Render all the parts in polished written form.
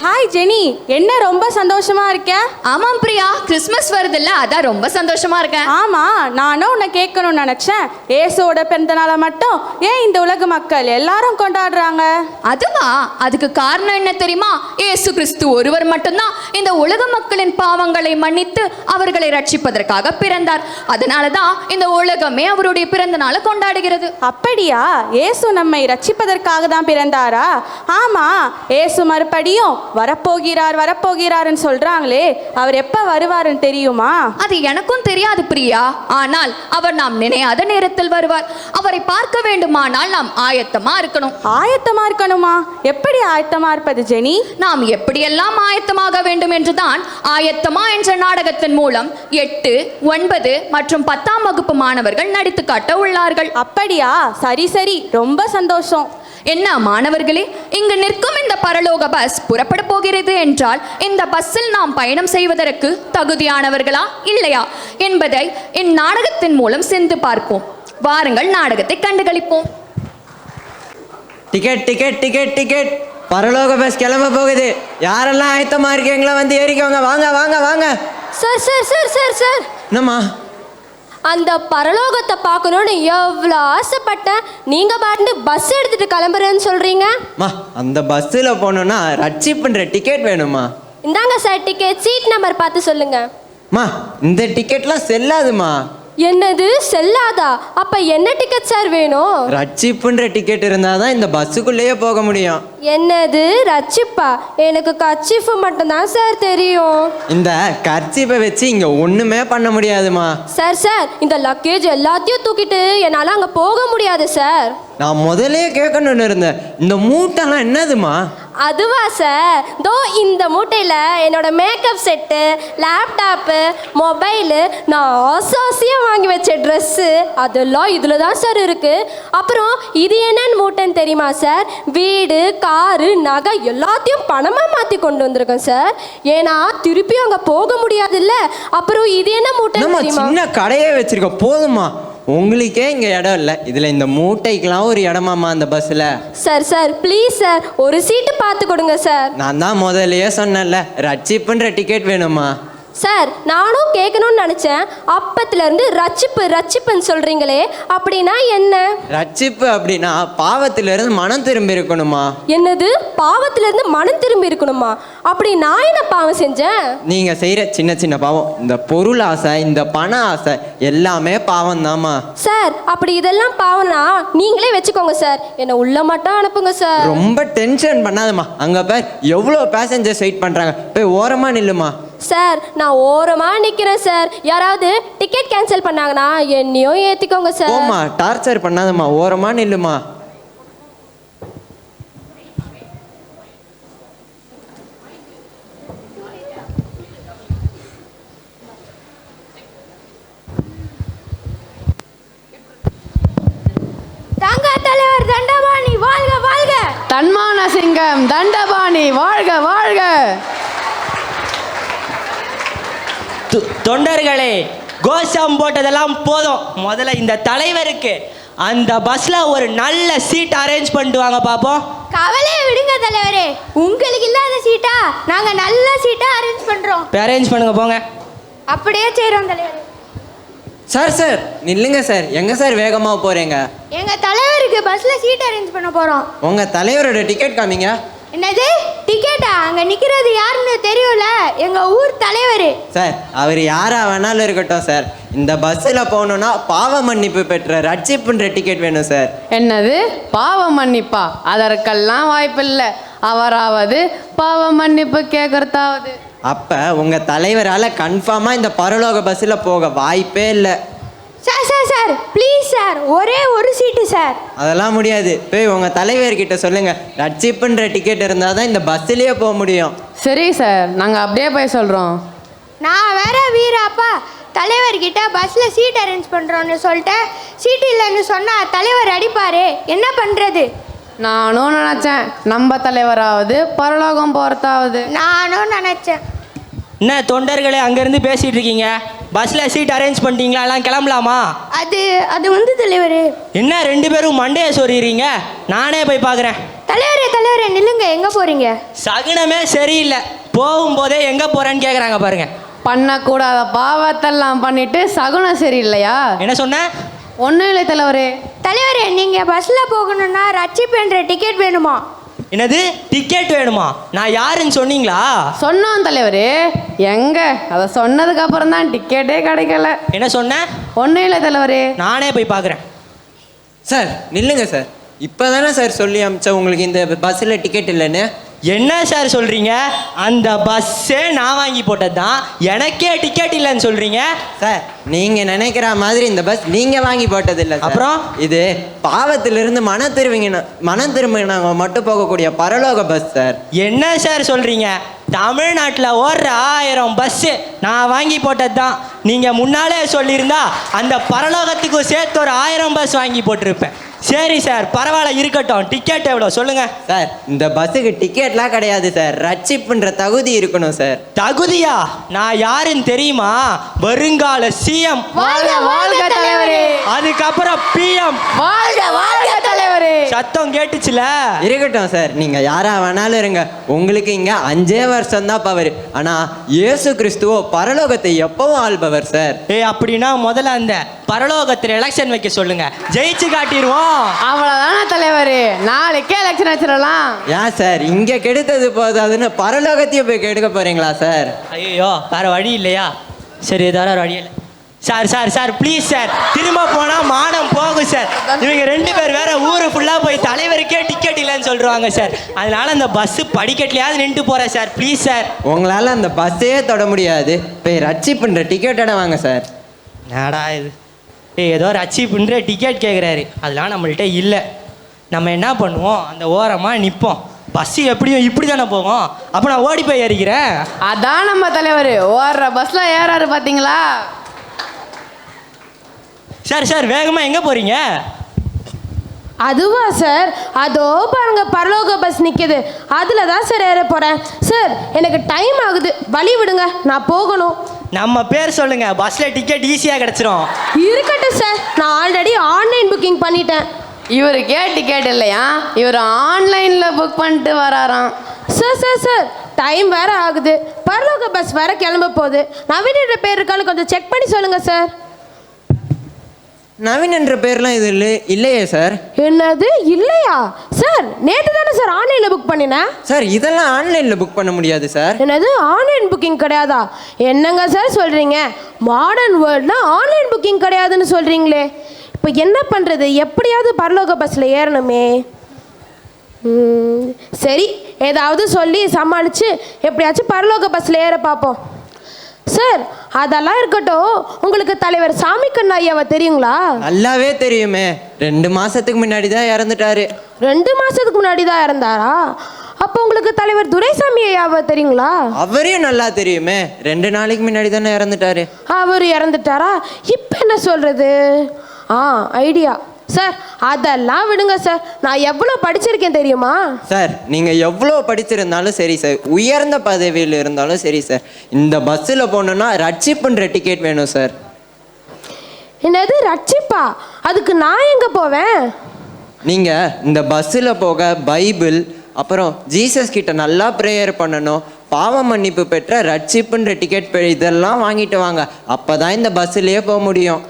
Hi Jenny, என்ன ரொம்ப சந்தோஷமா இருக்க? ஆமாம் பிரியா, கிறிஸ்மஸ் வருதுல்ல, அதான் ரொம்ப சந்தோஷமா இருக்கேன். ஆமா, நானும் உன்னை கேட்கணும்னு நினைச்சேன். இயேசுவோட பிறந்த நாளை மட்டும் ஏன் இந்த உலக மக்கள் எல்லாரும் கொண்டாடுறாங்க? அதுவா, அதுக்கு காரணம் என்ன தெரியுமா? இயேசு கிறிஸ்து ஒருவர் மட்டும்தான் இந்த உலக மக்களின் பாவங்களை மன்னித்து அவர்களை ரட்சிப்பதற்காக பிறந்தார். அதனாலதான் இந்த உலகமே அவருடைய பிறந்த நாளை கொண்டாடுகிறது. அப்படியா? இயேசு நம்மை ரட்சிப்பதற்காக தான் பிறந்தாரா? ஆமா, இயேசு மறுபடியும் வரப்போகிறார்னு சொல்றாங்களே, அவர் எப்ப வருவாருன்னு தெரியுமா? அது எனக்கும் தெரியாது பிரியா, ஆனால் அவர் நாம் நினையாத நேரத்தில் வருவார். அவரை பார்க்க வேண்டுமானால் நாம் ஆயத்தமா இருக்கணும். ஆயத்தமா இருக்கணுமா? எப்படி ஆயத்தமா இருப்பது ஜெனி? நாம் எப்படியெல்லாம் ஆயத்தமாக வேண்டும் என்றுதான் ஆயத்தமா என்ற நாடகத்தின் மூலம் 8, 9 மற்றும் 10ஆம் வகுப்பு மாணவர்கள் நடித்து காட்ட உள்ளார்கள். அப்படியா? சரி, ரொம்ப சந்தோஷம். என்ன மாணவர்களே, இங்கு நிற்கும் இந்த பரலோக பஸ் புறப்பட போகிறது என்றால் இந்த பஸ்ஸில் நாம் பயணம் செய்வதற்கு தகுதியானவர்களா இல்லையா என்பதை இந்நாடகத்தின் மூலம் சென்று பார்ப்போம். வாருங்கள், நாடகத்தை கண்டுகளிப்போம். டிக்கெட் டிக்கெட் டிக்கெட் டிக்கெட் பரலோக பஸ் கிளம்ப போகுது. யாரெல்லாம் ஆயத்தமா இருக்கீங்களா வந்து ஏறிக்கோங்க. வாங்க வாங்க வாங்க. சார் என்னம்மா? அந்த பரலோகத்தை பார்க்கணும்னு எவ்வளோ ஆசைப்பட்டேன். நீங்கள் பாட்டு பஸ் எடுத்துட்டு கிளம்புறேன்னு சொல்கிறீங்க. அந்த பஸ்ஸில் போகணுன்னா ரட்சிப்புன்ற டிக்கெட் வேணுமா? இந்தாங்க சார் டிக்கெட், சீட் நம்பர் பார்த்து சொல்லுங்க. இந்த டிக்கெட்லாம் செல்லாதுமா. என்னது செல்லாதா? அப்ப என்ன டிக்கெட் சார் வேணும்? ரட்சிப்புன்ற டிக்கெட் இருந்தாதான் இந்த பஸ்ஸுக்குள்ளேயே போக முடியும். என்னது ரட்சிப்பா? எனக்கு கர்ச்சீஃப் மட்டும்தான் சார் தெரியும். இந்த கர்ச்சீஃபை வச்சு இங்க ஒண்ணுமே பண்ண முடியாதுமா. சார் இந்த லக்கேஜ் எல்லாத்தையும் தூக்கிட்டு என்னால அங்க போக முடியாது சார். நான் முதலே கேட்கணும்னு இருந்தேன், இந்த மூட்டைலாம் என்னதுமா? அதுவா சார், தோ இந்த மூட்டையில் என்னோட மேக்கப் செட்டு, லேப்டாப்பு, மொபைலு, நான் ஆசாசியாக வாங்கி வச்ச ட்ரெஸ்ஸு அதெல்லாம் இதில் தான் சார் இருக்குது. அப்புறம் இது என்னன்னு மூட்டைன்னு தெரியுமா சார்? வீடு, காரு, நகை எல்லாத்தையும் பணமாக மாற்றி கொண்டு வந்திருக்கேன் சார். ஏன்னா திருப்பி அங்கே போக முடியாதுல்ல. அப்புறம் இது என்ன மூட்டைன்னு தெரியுமா? சின்ன கடையே வச்சிருக்க போதுமா? உங்களுக்கே இங்க இடம் இல்லை, இதுல இந்த மூட்டைக்கெல்லாம் ஒரு இடமாமா அந்த பஸ்ல? சார் ப்ளீஸ் சார், ஒரு சீட்டு பார்த்து கொடுங்க சார். நான் தான் முதல்லயே சொன்னேன்ல, ரட்சிப்புன்ற டிக்கெட் வேணுமா? சார் நானும் கேட்கணும்னு நினச்சேன். அப்பத்துலேருந்து ரட்சிப்புன்னு சொல்கிறீங்களே, அப்படின்னா என்ன? ரட்சிப்பு அப்படின்னா பாவத்திலிருந்து மனம் திரும்பி இருக்கணுமா? என்னது, பாவத்திலிருந்து மனம் திரும்பி இருக்கணுமா? அப்படி நான் என்ன பாவம் செஞ்சேன்? நீங்கள் செய்கிற சின்ன சின்ன பாவம், இந்த பொருள் ஆசை, இந்த பண ஆசை எல்லாமே பாவம் தாம்மா. சார் அப்படி இதெல்லாம் பாவம்னா நீங்களே வச்சுக்கோங்க சார், என்னை உள்ள மட்டும் அனுப்புங்க சார். ரொம்ப டென்ஷன் பண்ணாதம்மா. அங்கே போய் எவ்வளோ பேசஞ்சர்ஸ் வெயிட் பண்ணுறாங்க, போய் ஓரமாக நில்லுமா. சார் நான் ஓரமாக நிற்கிறேன் சார். யாராவது டிக்கெட் கேன்சல் பண்ணாங்கன்னா என்னையும் ஏற்றிக்கோங்க சார். ஓம்மா, டார்ச்சர் பண்ணாதம்மா, ஓரமாக நில்லுமா. தங்க தலைவர் தண்டபாணி வாழ்க வாழ்க. தன்மான சிங்கம் தண்டபாணி வாழ்க வாழ்க. தொண்டர்களே, கோஷம் போட்டதெல்லாம் போதும். முதல்ல இந்த தலைவருக்கு அந்த பஸ்ல ஒரு நல்ல சீட் அரேஞ்ச் பண்ணிட்டு வாங்க பாப்போம். கவலையை விடுங்க தலைவரே, உங்களுக்கு இல்லாத சீட்டா நாங்க நல்ல சீட்டா அரேஞ்ச் பண்றோம். அரேஞ்ச் பண்ணுங்க போங்க. அப்படியே செய்றோம் தலைவரே. சார் நில்லுங்க சார். எங்கே சார் வேகமாக போகிறீங்க? எங்க தலைவருக்கு பஸ்ல சீட் அரேஞ்ச் பண்ண போறோம். உங்கள் தலைவரோட டிக்கெட் காமிங்க. என்னது டிக்கெட்டா? அங்க நிக்கிறது யாருன்னு தெரியும்ல, எங்க ஊர் தலைவர். சார் அவர் யாரா வேணாலும் இருக்கட்டும் சார், இந்த பஸ்ஸில் போகணுன்னா பாவ மன்னிப்பு பெற்ற ரட்சிப்புன்ற டிக்கெட் வேணும் சார். என்னது பாவ மன்னிப்பா? அதற்கெல்லாம் வாய்ப்பில்லை. அவராவது பாவ மன்னிப்பு கேட்கறதாவது. அப்போ உங்கள் தலைவரால் கன்ஃபார்மாக இந்த பரலோக பஸ்ஸில் போக வாய்ப்பே இல்லை. சார் ப்ளீஸ் சார், ஒரே ஒரு சீட்டு சார். அதெல்லாம் முடியாது. போய் உங்கள் தலைவர்கிட்ட சொல்லுங்கள், ரட்சிப்புன்ற டிக்கெட் இருந்தால் தான் இந்த பஸ்ஸிலேயே போக முடியும். சரி சார், நாங்கள் அப்படியே போய் சொல்கிறோம். நான் வேற வீராப்பா தலைவர்கிட்ட பஸ்ஸில் சீட் அரேஞ்ச் பண்ணுறோன்னு சொல்லிட்டேன். சீட் இல்லைன்னு சொன்னால் தலைவர் அடிப்பார், என்ன பண்ணுறது? நானும் நினச்சேன் நம்ம தலைவராவது பரலோகம் போகிறதாவது. நானும் நினச்சேன். என்ன தொண்டர்களே அங்கேருந்து பேசிகிட்டு இருக்கீங்க? பஸ்ஸில் சீட் அரேஞ்ச் பண்ணிட்டீங்களா? எல்லாம் கிளம்பலாமா? அது வந்து தலைவர். என்ன ரெண்டு பேரும் மண்டையை சொறிகிறீங்க? நானே போய் பார்க்குறேன். தலைவரே நில்லுங்க, எங்க போறீங்க? சகுனமே சரியில்லை. போகும்போதே எங்க போறேன்னு கேக்குறாங்க பாருங்க. பண்ணக்கூடாத பாவத்தெல்லாம் பண்ணிட்டு சகுனம் சரியில்லையா? என்ன சொன்ன? ஒன்றும் இல்லை தலைவரே. தலைவரே, நீங்க பஸ்ல போகணும்னா ரட்சிப்பு என்ற டிக்கெட் வேணுமா? என்னது டிக்கெட் வேணுமா? நான் யாருன்னு சொன்னீங்களா? சொன்னோம் தலைவரே. எங்க அதை சொன்னதுக்கு அப்புறம் தான் டிக்கெட்டே கிடைக்கல. என்ன சொன்ன? ஒன்றும் இல்லை தலைவரே. நானே போய் பார்க்குறேன். சார் நில்லுங்க சார். இப்போ தானே சார் சொல்லி அமிச்சா உங்களுக்கு இந்த பஸ்ஸில் டிக்கெட் இல்லைன்னு. என்ன சார் சொல்றீங்க? அந்த பஸ்ஸே நான் வாங்கி போட்டது தான், எனக்கே டிக்கெட் இல்லைன்னு சொல்றீங்க. சார் நீங்கள் நினைக்கிற மாதிரி இந்த பஸ் நீங்கள் வாங்கி போட்டது இல்லை. அப்புறம் இது பாவத்திலிருந்து மனம் திரும்பினவங்க மட்டும் போகக்கூடிய பரலோக பஸ் சார். என்ன சார் சொல்றீங்க? தமிழ்நாட்டில் ஓடுற 1000 பஸ்ஸு நான் வாங்கி போட்டது தான். நீங்கள் முன்னாலே சொல்லியிருந்தா அந்த பரலோகத்துக்கும் சேர்த்து ஒரு 1000 பஸ் வாங்கி போட்டிருப்பேன். சரி சார், பரவாயில்ல, இருக்கட்டும். டிக்கெட் எவ்வளோ சொல்லுங்க சார். இந்த பஸ்ஸுக்கு டிக்கெட்லாம் கிடையாது சார். ரட்சிப்புன்ற தகுதி இருக்கணும் சார். தகுதியா? நான் யாருன்னு தெரியுமா? வருங்கால சிஎம். வாழ்க வாழ்க தலைவரே. அதுக்கப்புறம் பிஎம். வாழ்க வாழ்க தலைவரே. சத்தம் கேட்டுச்சுல? இருக்கட்டும் சார், நீங்கள் யாரா வேணாலும் இருங்க. உங்களுக்கு இங்கே 5 வருஷம் தான் பவர். ஆனால் இயேசு கிறிஸ்துவோ பரலோகத்தை எப்பவும் ஆள்பவர் சார். அப்படின்னா முதல்ல அந்த பரலோகத்தில் எலெக்ஷன் வைக்க சொல்லுங்க, ஜெயிச்சு காட்டிடுவோம். அவ்வளோதானே தலைவரே, நாளைக்கே எலெக்ஷன் வச்சிடலாம். ஏன் சார் இங்கே கெடுத்தது போதாதுன்னு பரலோகத்தையும் போய் கெடுக்க போறீங்களா சார்? ஐயோ, வேற வழி இல்லையா? சரி, ஏதாவது ஒரு வழி இல்லை. Sir sir sir please sir, திரும்ப போனால் மானம் போகும் சார். இவங்க 2 பேர் வேற ஊரு ஃபுல்லாக போய் தலைவருக்கே டிக்கெட் இல்லைன்னு சொல்கிறாங்க சார். அதனால அந்த பஸ்ஸு படிக்கட்லையாவது நின்று போகிறேன் சார், ப்ளீஸ் சார். உங்களால் அந்த பஸ்ஸே தொட முடியாது. போய் ரட்சிப்புன்ற டிக்கெட்டோட வாங்க சார். நாடா இது ஏதோ ஒரு அச்சீவ்ன்ற டிக்கெட் கேட்குறாரு, அதெல்லாம் நம்மள்கிட்ட இல்லை. நம்ம என்ன பண்ணுவோம்? அந்த ஓரமாக நிற்போம். பஸ்ஸு எப்படியும் இப்படி தானே போகும். அப்போ நான் ஓடி போய் ஏறிக்கிறேன். அதான் நம்ம தலைவர் ஓடுற பஸ்ல ஏறாரு பார்த்தீங்களா? சார் சார், வேகமாக எங்கே போகிறீங்க? அதுவா சார்? அதோ பாருங்க பரலோக பஸ் நிற்கிது, அதில் தான் சார் ஏற போகிறேன். சார் எனக்கு டைம் ஆகுது, வழி விடுங்க, நான் போகணும். நம்ம பேர் சொல்லுங்க, பஸ்ஸில் டிக்கெட் ஈஸியாக கிடச்சிரும். இருக்கட்டும் சார், நான் ஆல்ரெடி ஆன்லைன் புக்கிங் பண்ணிட்டேன். இவருக்கே டிக்கெட் இல்லையா? இவர் ஆன்லைனில் புக் பண்ணிட்டு வராராம். சார் சார் சார், டைம் வேற ஆகுது, பரலோக பஸ் வேற கிளம்ப போகுது. நவீன பேர் இருக்கான்னு கொஞ்சம் செக் பண்ணி சொல்லுங்கள் சார். நவீன் என்ற பேர்லாம் இது இல்லையே சார். என்னது இல்லையா சார்? நேற்று தானே சார் ஆன்லைனில் புக் பண்ணினேன். சார் இதெல்லாம் ஆன்லைனில் புக் பண்ண முடியாது சார். என்னது ஆன்லைன் புக்கிங் கிடையாதா? என்னங்க சார் சொல்கிறீங்க? மாடர்ன் வேர்ல்டில் ஆன்லைன் புக்கிங் கிடையாதுன்னு சொல்கிறீங்களே. இப்போ என்ன பண்ணுறது? எப்படியாவது பரலோக பஸ்ஸில் ஏறணுமே. சரி, ஏதாவது சொல்லி சமாளித்து எப்படியாச்சும் பரலோக பஸ்ஸில் ஏற பார்ப்போம். சார் அதெல்லாம் இருக்கட்டும், உங்களுக்கு தலைவர் சாமிக்கண்ண ஐயாவை தெரியுங்களா? நல்லாவே தெரியுமே. 2 மாசத்துக்கு முன்னாடி தான் இறந்துட்டாரு. 2 மாசத்துக்கு முன்னாடி தான் இறந்தாரா? அப்போ உங்களுக்கு தலைவர் துரைசாமி ஐயாவை தெரியுங்களா? அவரையும் நல்லா தெரியுமே. 2 நாளைக்கு முன்னாடி தானே இறந்துட்டாரு. அவர் இறந்துட்டாரா? இப்போ என்ன சொல்றது? ஐடியா சார், அதெல்லாம் விடுங்க சார். நான் எவ்வளோ படிச்சிருக்கேன் தெரியுமா? சார் நீங்கள் எவ்வளோ படிச்சிருந்தாலும் சரி சார், உயர்ந்த பதவியில் இருந்தாலும் சரி சார், இந்த பஸ்ஸில் போகணுன்னா ரட்சிப்புன்ற டிக்கெட் வேணும் சார். என்னது ரட்சிப்பா? அதுக்கு நான் எங்கே போவேன்? நீங்கள் இந்த பஸ்ஸில் போக பைபிள், அப்புறம் ஜீசஸ் கிட்ட நல்லா ப்ரேயர் பண்ணணும், பாவ மன்னிப்பு பெற்ற ரட்சிப்புன்ற டிக்கெட் இதெல்லாம் வாங்கிட்டு வாங்க. அப்போ தான் இந்த பஸ்ஸிலேயே போக முடியும்.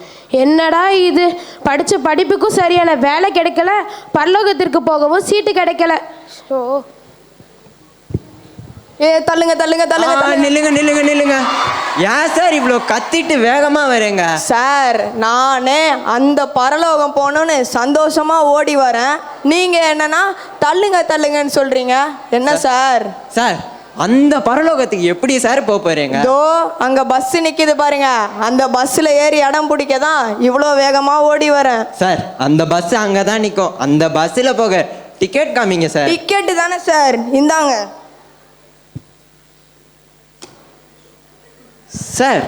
என்னடா இது, படித்த படிப்புக்கும் சரியான வேலை கிடைக்கல, பரலோகத்திற்கு போகவும் சீட்டு கிடைக்கல. தள்ளுங்க தள்ளுங்க தள்ளுங்க. நில்லுங்க. ஏன் சார் இவ்வளோ கத்திட்டு வேகமாக வரேங்க? சார் நானே அந்த பரலோகம் போகணுன்னு சந்தோஷமா ஓடி வரேன், நீங்க என்னன்னா தள்ளுங்க தள்ளுங்கன்னு சொல்றீங்க. என்ன சார்? சார் அந்த பரலோகத்துக்கு எப்படி சார் போறீங்க? இதோ அங்க பஸ் நிக்குது பாருங்க, அந்த பஸ்ல ஏறி இடம் பிடிக்க தான் இவ்வளோ வேகமா ஓடி வரேன். சார் அந்த பஸ் அங்கே தான் நிற்கும். அந்த பஸ்ஸில் போக டிக்கெட் காமிங்க சார். டிக்கெட்டு தானே சார், இந்தாங்க. சார்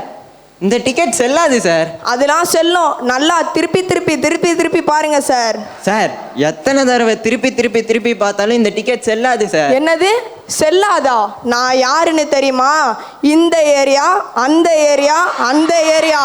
இந்த டிக்கெட் செல்லாது சார். அதெல்லாம் செல்லும், நல்லா திருப்பி திருப்பி திருப்பி திருப்பி பாருங்க சார். சார் எத்தனை தடவை திருப்பி திருப்பி திருப்பி பார்த்தாலும் இந்த டிக்கெட் செல்லாது சார். என்னது செல்லாதா? நான் யாருன்னு தெரியுமா? இந்த ஏரியா, அந்த ஏரியா, அந்த ஏரியா,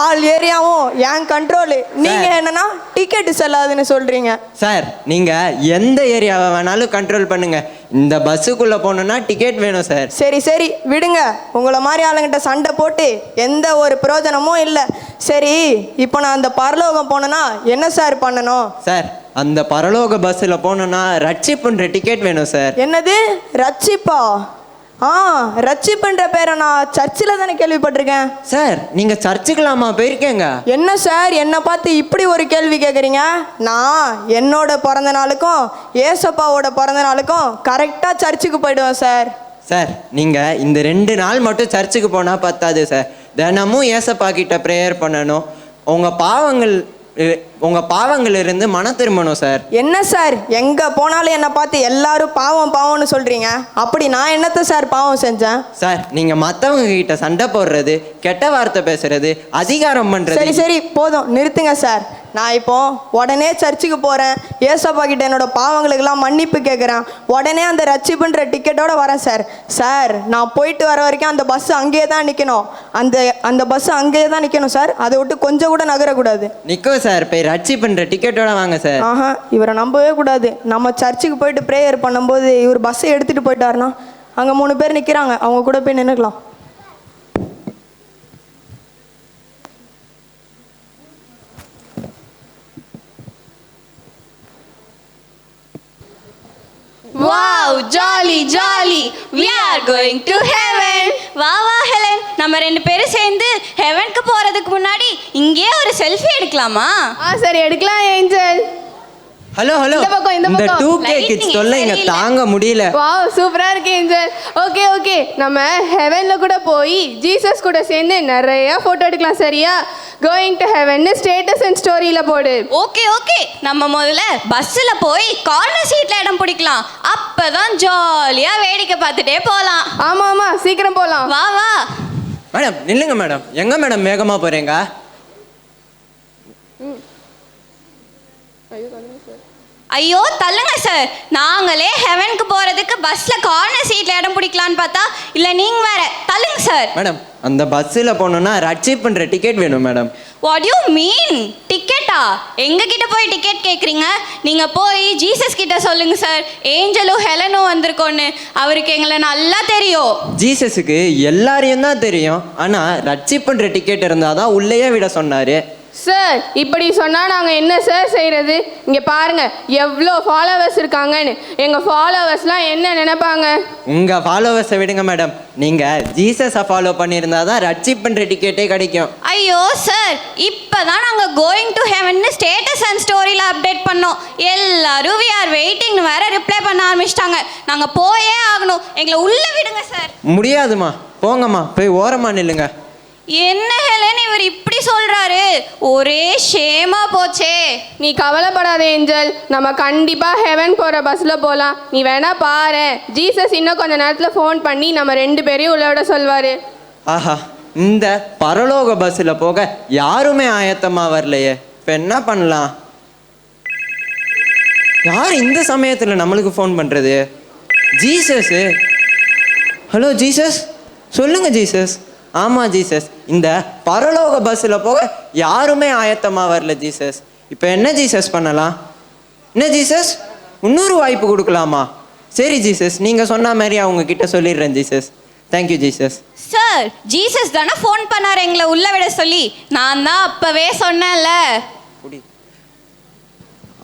ஆல் ஏரியாவும் என் கண்ட்ரோலு. நீங்க என்னன்னா டிக்கெட் செல்லாதுன்னு சொல்றீங்க. சார் நீங்கள் எந்த ஏரியாவை வேணாலும் கண்ட்ரோல் பண்ணுங்க, இந்த பஸ்ஸுக்குள்ளே போகணுன்னா டிக்கெட் வேணும் சார். சரி சரி விடுங்க, உங்களை மாதிரி ஆளுங்கிட்ட சண்டை போட்டு எந்த ஒரு பிரயோஜனமும் இல்லை. சரி, இப்போ நான் அந்த பரலோகம் போனேன்னா என்ன சார் பண்ணணும்? சார் அந்த பரலோக பஸ்ஸில் போகணுன்னா ரட்சிப்புன்ற டிக்கெட் வேணும் சார். என்னது ரட்சிப்பா? ரட்சிப்புன்ற பேரை நான் சர்ச்சில் தானே கேள்விப்பட்டிருக்கேன். சார் நீங்கள் சர்ச்சுக்கலாமா போயிருக்கேங்க? என்ன சார் என்னை பார்த்து இப்படி ஒரு கேள்வி கேட்குறீங்க? நான் என்னோட பிறந்த நாளுக்கும் ஏசப்பாவோட பிறந்த நாளுக்கும் கரெக்டாக சர்ச்சுக்கு போயிடுவேன் சார். சார் நீங்கள் இந்த 2 நாள் மட்டும் சர்ச்சுக்கு போனால் பத்தாது சார். தினமும் ஏசப்பா கிட்ட ப்ரேயர் பண்ணணும். உங்கள் பாவங்களிலிருந்து மன திரும்பணும் சார். என்ன சார் எங்கே போனாலும் என்னை பார்த்து எல்லாரும் பாவம் பாவம்னு சொல்கிறீங்க. அப்படி நான் என்னத்தை சார் பாவம் செஞ்சேன்? சார் நீங்கள் மற்றவங்க கிட்ட சண்டை போடுறது, கெட்ட வார்த்தை பேசுறது, அதிகாரம் பண்ணுறது. சரி சரி போதும், நிறுத்துங்க சார். நான் இப்போ உடனே சர்ச்சுக்கு போகிறேன், ஏசப்பா கிட்ட என்னோட பாவங்களுக்கெல்லாம் மன்னிப்பு கேட்குறேன், உடனே அந்த ரட்சிப்புன்ற டிக்கெட்டோட வரேன் சார். சார் நான் போயிட்டு வர வரைக்கும் அந்த பஸ் அங்கேயே தான் நிற்கணும். அந்த பஸ் அங்கேயே தான் நிற்கணும் சார். அதை விட்டு கொஞ்சம் கூட நகரக்கூடாது. நிற்கும் சார், போய் ரட்சிப்புன்ற டிக்கெட்டோட வாங்க சார். இவரை நம்பவே கூடாது. நம்ம சர்ச்சுக்கு போயிட்டு ப்ரேயர் பண்ணும்போது இவர் பஸ்ஸை எடுத்துகிட்டு போயிட்டாருன்னா அங்கே 3 பேர் நிற்கிறாங்க, அவங்க கூட போய் நின்றுக்கலாம். Wow, jolly jolly, we are going to heaven. வா வா ஹெலன், நம்ம 2 பேரும் சேர்ந்து ஹெவனுக்கு போறதுக்கு முன்னாடி இங்கேயே ஒரு செல்ஃபி எடுக்கலாமா? சரி எடுக்கலாம் ஏஞ்சல். ஹலோ ஹலோ, இந்த பக்கம், இந்த இந்த பக்கம். 2K கிட்ஸ் தொல்லை இங்க தாங்க முடியல. வாவ் சூப்பரா இருக்கு ஏஞ்சல். ஓகே ஓகே, நம்ம ஹெவன்ல கூட போய் ஜீசஸ் கூட சேர்ந்து நிறைய போட்டோ எடுக்கலாம். சரியா? Going to heaven status and ஸ்டோரியில போடு. ஓகே ஓகே, நம்ம முதல்ல பஸ்ல போய் கார்னர் சீட்ல இடம் பிடிக்கலாம். அப்பதான் ஜாலியா வேடிக்கை பார்த்துட்டே போலாம். ஆமா ஆமா, சீக்கிரம் போலாம். வா வா. மேடம் நில்லுங்க மேடம். எங்க மேடம் வேகமா போறீங்க? ஐயோ தள்ளுங்க சார், நாங்களே ஹெவனுக்கு போறதுக்கு பஸ்ல கார்னர் சீட்ல இடம் பிடிக்கலான்னு பார்த்தா இல்ல நீங்க வேற. தள்ளுங்க சார். மேடம் அந்த பஸ்ஸில் போகணுன்னா ரட்சிப்புன்ற டிக்கெட் வேணும் மேடம். What you mean? டிக்கெட்டா? எங்க கிட்ட போய் டிக்கெட் கேட்குறீங்க? நீங்க போய் ஜீசஸ் கிட்ட சொல்லுங்க சார். ஏஞ்சலும் ஹெலனும் வந்திருக்கோன்னு அவருக்கு எங்களை நல்லா தெரியும். ஜீசஸுக்கு எல்லாரையும் தான் தெரியும், ஆனா ரட்சிப்புன்ற டிக்கெட் இருந்தால் தான் உள்ளேயே விட சொன்னாரு. சார் இப்படி சொன்னால் நாங்கள் என்ன சார் செய்கிறது? இங்கே பாருங்கள் எவ்வளோ ஃபாலோவர்ஸ் இருக்காங்கன்னு. எங்கள் ஃபாலோவர்ஸ்லாம் என்ன நினைப்பாங்க? உங்கள் ஃபாலோவர்ஸை விடுங்க மேடம், நீங்கள் ஜீசஸை ஃபாலோ பண்ணியிருந்தா தான் ரட்சிப்புன்ற டிக்கெட்டே கிடைக்கும். ஐயோ சார், இப்போதான் நாங்கள் going to heaven status and ஸ்டோரியில் அப்டேட் பண்ணோம். எல்லாரும் வி ஆர் வெயிட்டிங்னு வேற ரிப்ளை பண்ண ஆரம்பிச்சிட்டாங்க. நாங்கள் போயே ஆகணும், எங்களை உள்ளே விடுங்க சார். முடியாதுமா, போங்கம்மா, போய் ஓரமாக நில்லுங்க. என்ன ஹெலன் இவர் இப்படி சொல்றாரு? ஒரே ஷேமா போச்சே. நீ கவலைப்படாத ஏஞ்சல், நம்ம கண்டிப்பாக ஹெவன் போகிற பஸ்ஸில் போகலாம். நீ வேணா பாரு, ஜீசஸ் இன்னும் கொஞ்ச நேரத்தில் ஃபோன் பண்ணி நம்ம 2 பேரையும் உள்ள விட சொல்வார். ஆஹா, இந்த பரலோக பஸ்ஸில் போக யாருமே ஆயத்தமாக வரலையே. இப்போ என்ன பண்ணலாம்? யார் இந்த சமயத்தில் நம்மளுக்கு ஃபோன் பண்ணுறது? ஜீசஸு. ஹலோ ஜீசஸ், சொல்லுங்க ஜீசஸ். ஆமாம் ஜீசஸ், இந்த பரலோக பஸ்ஸில் போக யாருமே ஆயத்தமாக வரல ஜீசஸ். இப்போ என்ன ஜீசஸ் பண்ணலாம்? என்ன ஜீசஸ், இன்னொரு வாய்ப்பு கொடுக்கலாமா? சரி ஜீசஸ், நீங்கள் சொன்ன மாதிரி அவங்க கிட்ட சொல்லிடுறேன் Jesus. Thank you Jesus. Sir Jesus தானே ஃபோன் பண்ணார் எங்களை உள்ள விட சொல்லி. நான் தான் அப்பவே சொன்னேன்ல.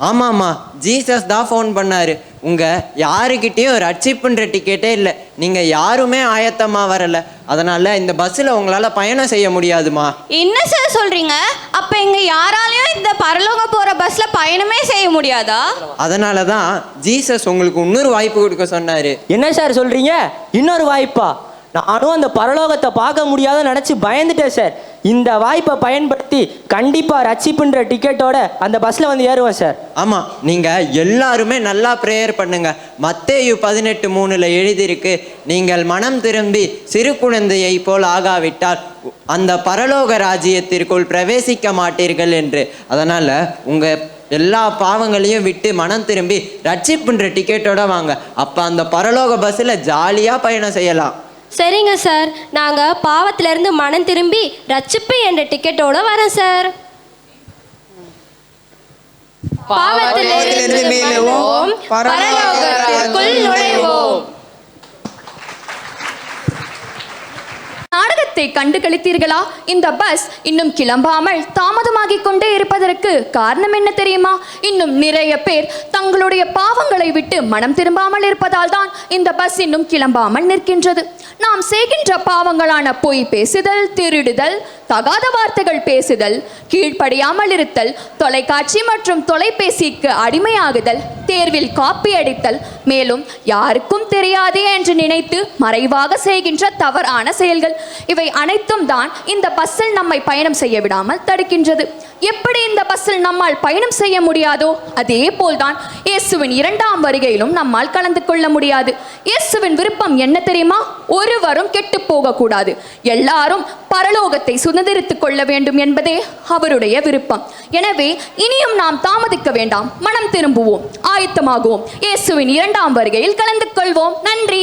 ஆமாம்மா, ஜீசஸ் தான் ஃபோன் பண்ணாரு. உங்கள் யாருக்கிட்டேயும் ரட்சிப்புன்ற டிக்கெட்டே இல்லை, நீங்கள் யாருமே ஆயத்தமாக வரலை, அதனால் இந்த பஸ்ஸில் உங்களால் பயணம் செய்ய முடியாதுமா. என்ன சார் சொல்கிறீங்க? அப்போ இங்கே யாராலையும் இந்த பரலோகம் போகிற பஸ்ஸில் பயணமே செய்ய முடியாதா? அதனால தான் ஜீசஸ் உங்களுக்கு இன்னொரு வாய்ப்பு கொடுக்க சொன்னார். என்ன சார் சொல்கிறீங்க? இன்னொரு வாய்ப்பா? நானும் அந்த பரலோகத்தை பார்க்க முடியாத நினச்சி பயந்துட்டேன் சார். இந்த வாய்ப்பை பயன்படுத்தி கண்டிப்பாக ரட்சிப்புன்ற டிக்கெட்டோட அந்த பஸ்ஸில் வந்து ஏறுவேன் சார். ஆமாம், நீங்கள் எல்லாருமே நல்லா ப்ரேயர் பண்ணுங்க. மத்தேயு 18:3 எழுதியிருக்கு, நீங்கள் மனம் திரும்பி சிறு குழந்தையை போல் ஆகாவிட்டால் அந்த பரலோக ராஜ்யத்திற்குள் பிரவேசிக்க மாட்டீர்கள் என்று. அதனால் உங்கள் எல்லா பாவங்களையும் விட்டு மனம் திரும்பி ரட்சிப்புன்ற டிக்கெட்டோட வாங்க. அப்போ அந்த பரலோக பஸ்ஸில் ஜாலியாக பயணம் செய்யலாம். சரிங்க சார், நாங்கள் பாவத்திலிருந்து மனம் திரும்பி ரட்சிப்பு என்ற டிக்கெட்டோட வரேன் சார். பாவத்திலிருந்து மீளுவோம், பரலோகத்திற்குள் நுழைவோம். நாடகத்தை கண்டு கழித்தீர்களா? இந்த பஸ் இன்னும் கிளம்பாமல் தாமதமாகிக் கொண்டே இருப்பதற்கு காரணம் என்ன தெரியுமா? இன்னும் நிறைய பேர் தங்களுடைய பாவங்களை விட்டு மனம் திரும்பாமல் இருப்பதால் தான் இந்த பஸ் இன்னும் கிளம்பாமல் நிற்கின்றது. நாம் செய்கின்ற பாவங்களான பொய் பேசுதல், திருடுதல், தகாத வார்த்தைகள் பேசுதல், கீழ்ப்படியாமல் இருத்தல், தொலைக்காட்சி மற்றும் தொலைபேசிக்கு அடிமையாகுதல், தேர்வில் காப்பி அடித்தல், மேலும் யாருக்கும் தெரியாதே என்று நினைத்து மறைவாக செய்கின்ற தவறான செயல்கள், இவை அனைத்தும் தான் இந்த பஸ்ஸில் நம்மை பயணம் செய்ய விடாமல் தடுக்கின்றது. எப்படி இந்த பஸ்ஸில் நம்மால் பயணம் செய்ய முடியாதோ அதே போல்தான் இயேசுவின் 2ஆம் வருகையிலும் நம்மால் கலந்து கொள்ள முடியாது. இயேசுவின் விருப்பம் என்ன தெரியுமா? ஒருவரும் கெட்டு போகக்கூடாது, எல்லாரும் பரலோகத்தை சுதந்திரித்துக் கொள்ள வேண்டும் என்பதே அவருடைய விருப்பம். எனவே இனியும் நாம் தாமதிக்க வேண்டாம், மனம் திரும்புவோம், ஆயத்தமாகுவோம், இயேசுவின் 2ஆம் வருகையில் கலந்து கொள்வோம். நன்றி.